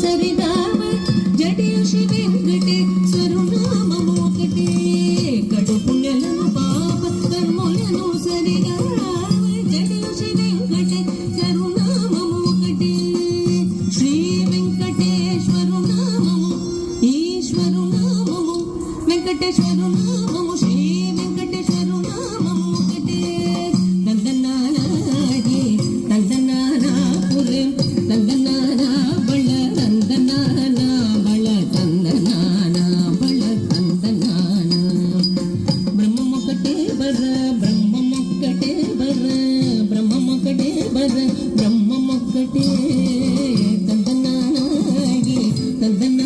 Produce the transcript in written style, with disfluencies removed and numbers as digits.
సరిగామ జటిల శ్రీ వెంకటేశ్వరు నామము ఒకటే కడు పుణ్యలను పాప కర్మలను సరిగామ జటిల శ్రీ వెంకటేశ్వరు నామము ఒకటే శ్రీ వెంకటేశ్వరు నామము ఈశ్వరు నామము వెంకటేశ్వరు నామము శ్రీ వెంకటేశ్వరు నామము ఒకటే తందనానాగి తందనానాపురం తందనానా బళ తందనానా బళ తందనానా బళ తందనానా బ్రహ్మమొక్కటే బర బ్రహ్మమొక్కటే బర బ్రహ్మమొక్కటే బర బ్రహ్మమొక్కటే తందనానాగి తందనా